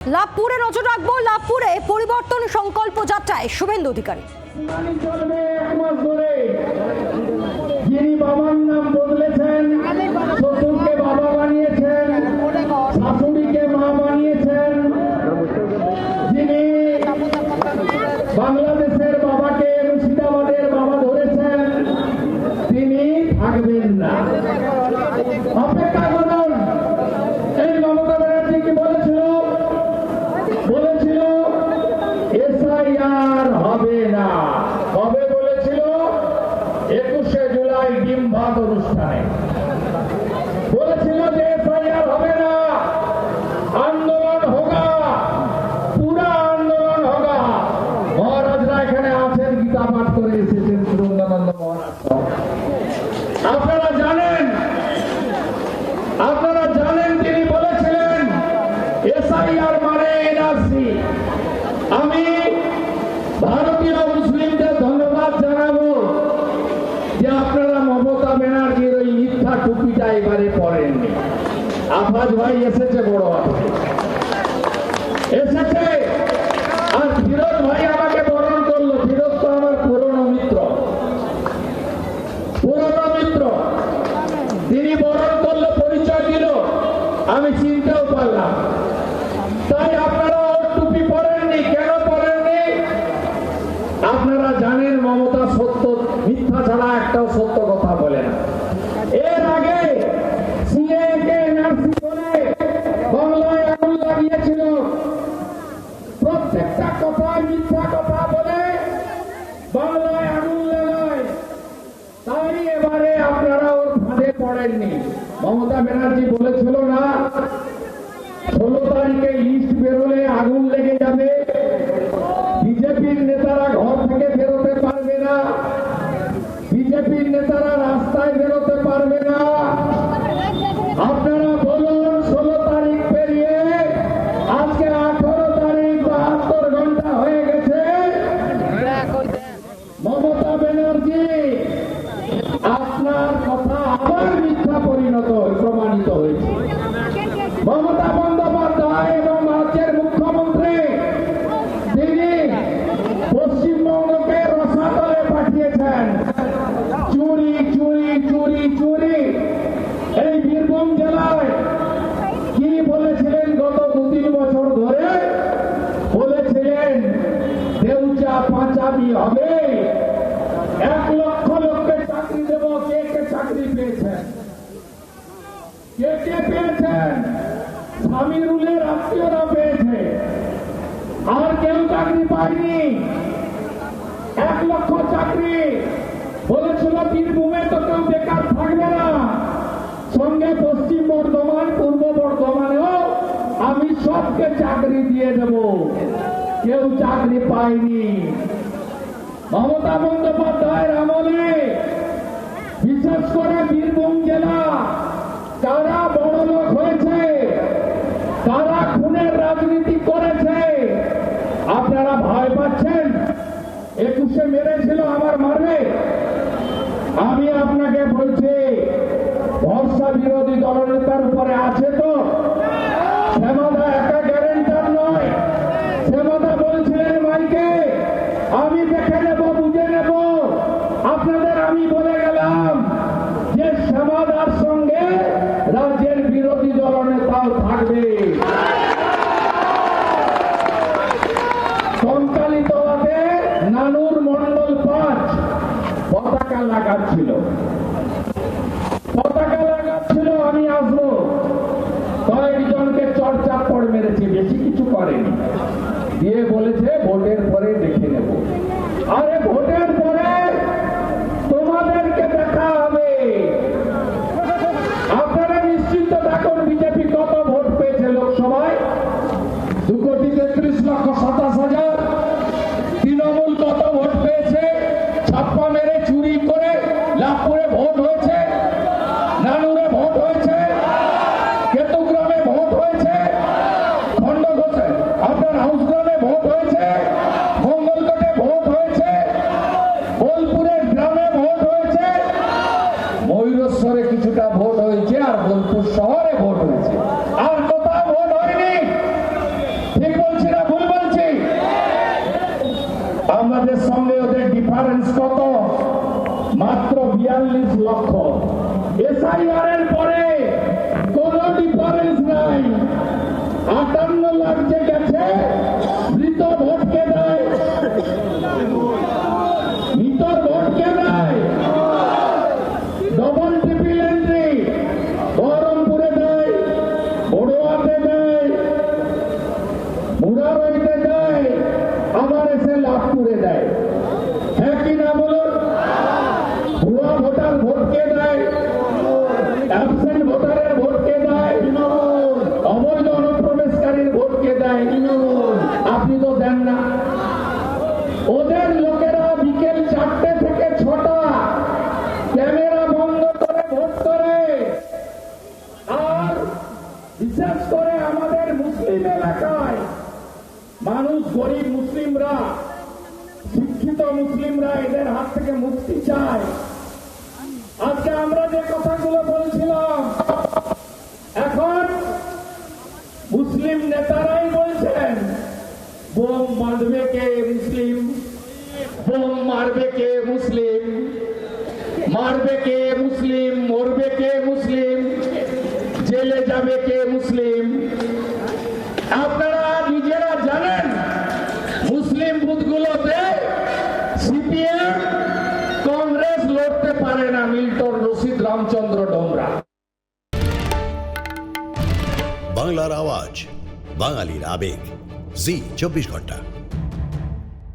লাভপুরে নজর রাখবো। লাভপুরে পরিবর্তন সংকল্প যাত্রায় শুভেন্দু অধিকারী। যিনি বাবার নাম বদলেছেন, শ্বশুরকে বাবা বানিয়েছেন, শাশুড়িকে মা বানিয়েছেন, যিনি বাংলাদেশের বাবাকে মুর্শিদাবাদের বাবা ধরেছেন, তিনি থাকবেন না। অপেক্ষা করুন। এই মমতা ব্যানার্জি কি বলেছিল এসআইআর হবে না। কবে বলেছিল? 21শে জুলাই ডিম ভাত অনুষ্ঠানে বলেছিল যে এসআইআর হবে না, আন্দোলন হোগা, পুরা আন্দোলন হোগা। মহারাজরা এখানে আছেন, গীতা পাঠ করে এসেছেন সুরেন্দ্রানন্দ মহারাজ। আপনারা জানেন তিনি বলেছিলেন এসআইআর মানে এনআরসি। আমি ভারতীয় মুসলিমদের ধন্যবাদ জানাবো যে আপনারা মমতা ব্যানার্জির ওই মিথ্যা টুপিটা এবারে পরেননি। আফাজ ভাই এসেছে, বড় আপনি এসেছে, আর ফিরোজ ভাই আমাকে বরণ করলো। ফিরোজ তো আমার পুরনো মিত্র, তিনি বরণ করলো, পরিচয় দিল, আমি চিনতেও পারলাম। তাই আপনারা ওর টুপি পরেননি। কেন পরেননি? আপনারা জানেন মমতা সত্য, মিথ্যা ছাড়া একটাও সত্য কথা বলে না। এর আগে সিএকে এনআরসি বলে বাংলায় আগুন লাগিয়েছিল, প্রত্যেকটা কথায় মিথ্যা কথা বলে বাংলায় আগুন লাগায়। তাই এবারে আপনারা ওর ফাঁদে পড়েননি। মমতা ব্যানার্জি বলেছিল না 16 তারিখে লিস্ট বেরোলে আগুন লেগে যাবে, বিজেপির নেতারা ঘর থেকে বেরোতে পারবে না, বিজেপির নেতারা রাস্তায় বেরোতে পারবে না। আপনারা বলুন 16 তারিখ পেরিয়ে আজকে 18 তারিখ, 72 ঘন্টা হয়ে গেছে। মমতা ব্যানার্জি আপনার কথা আবার মিথ্যা প্রমাণিত হয়েছে। মমতা বন্দ্যোপাধ্যায় এবং রাজ্যের মুখ্যমন্ত্রী তিনি পশ্চিমবঙ্গকে রসাতলে পাঠিয়েছেন। চুরি চুরি চুরি চুরি। এই বীরভূম জেলায় কি বলেছিলেন গত 2-3 বছর ধরে? বলেছিলেন দেউচা পাঁচামি হবে, 1 লক্ষ লোককে চাকরি দেব। কে কে চাকরি পেয়েছেন? কে কে পেয়েছেন? সামিরুলের আত্মীয়রা পেয়েছে, আর কেউ চাকরি পায়নি। 1 লক্ষ চাকরি বলেছিল বীরভূমে, তো কেউ বেকার থাকবে না। সঙ্গে পশ্চিম বর্ধমান, পূর্ব বর্ধমানেও আমি সবকে চাকরি দিয়ে দেব। কেউ চাকরি পায়নি। মমতা বন্দ্যোপাধ্যায়ের আমলে বিশেষ করে বীরভূম জেলা কারা বড় লোক হয়েছে, কারা খুনের রাজনীতি করেছে, আপনারা ভয় পাচ্ছেন? 21শে মেরেছিল, আবার মারবে? আমি আপনাকে বলছি, ভরসা বিরোধী দলনেতার উপরে আছে তো। শ্যামাদা একা গ্যারেন্টার নয়। শ্যামাদা বলছিলেন মাইকে, আমি দেখে নেব, বুঝে নেব। আপনাদের আমি বলে গেলাম যে শ্যামাদার সঙ্গে রাজ্যের বিরোধী দলনেতাও থাকবে। সংচালিতভাবে নানুর মন্ডল 5 পতাকা লাগাচ্ছিল। আমি আসবো, কয়েকজনকে চড়চাপড় মেরেছে, বেশি কিছু করেনি। দিয়ে বলেছে ভোটের পরে দেখে নেব। আরে ভোটের পরে তোমাদেরকে দেখা হবে। আপনারা নিশ্চিন্ত থাকুন, বিজেপি কত ভোট পেয়েছে লোকসভায়? 2,33,27,000। তৃণমূল কত ভোট পেয়েছে? ছাপ্পা মেরে চুরি করে লাভপুরে ভোট হয়েছে, নানুরে ভোট হয়েছে, কেতুগ্রামে ভোট হয়েছে, খন্ডঘোষে আপনার হাউসগ্রামে ভোট হয়েছে, মঙ্গলকোটে ভোট হয়েছে, বোলপুরের গ্রামে ভোট হয়েছে, ময়ূরেশ্বরে কিছুটা ভোট হয়েছে, আর বোলপুর শহরে ভোট হয়েছে। আর কোথাও ভোট হয়নি। ঠিক বলছি না ভুল বলছি? আমাদের সঙ্গে ওদের ডিফারেন্স কত? মাত্র 42 লক্ষ। এসআইআর এর পরে কোন ডিফারেন্স নাই। 58 লাখ যে গেছে, মৃত ভোটকে দেয়, মৃতর ভোটকে দেয়। ডবল ট্রিপল এন্ট্রি বহরমপুরে দেয়, বড়ুয়াতে দেয়, মুরারইতে দেয়, আবার এসে লাভপুরে দেয়। হ্যাঁ কি না বলুন? ভুয়া ভোটার ভোটকে দেয়, অ্যাবসেন্ট ভোটারের ভোটকে দেয়, অবৈধ অনুপ্রবেশকারীর ভোটকে দেয়। আপনি তো দেন না। ওদের লোকেরা বিকেল 4টে থেকে 6টা ক্যামেরা বন্ধ করে ভোট করে। আর বিশেষ করে আমাদের মুসলিম এলাকায় মানুষ, গরিব মুসলিমরা, শিক্ষিত মুসলিমরা এদের হাত থেকে মুক্তি চায়। আজকে আমরা যে কথাগুলো বলছিলাম, এখন মুসলিম নেতারাই বলছেন বোম বাঁধবে কে মুসলিম, বোম মারবে কে মুসলিম, মারবে কে মুসলিম, মরবে কে মুসলিম, জেলে যাবে কে মুসলিম। আপনারা নিজেরা জানেন মুসলিম বুথগুলোতে সিপিএম কংগ্রেস লড়তে পারে না। মিল্টন রশিদ, রামচন্দ্র ডোমরা। বাংলার আওয়াজ, বাঙালির আবেগ, জি 24 ঘন্টা।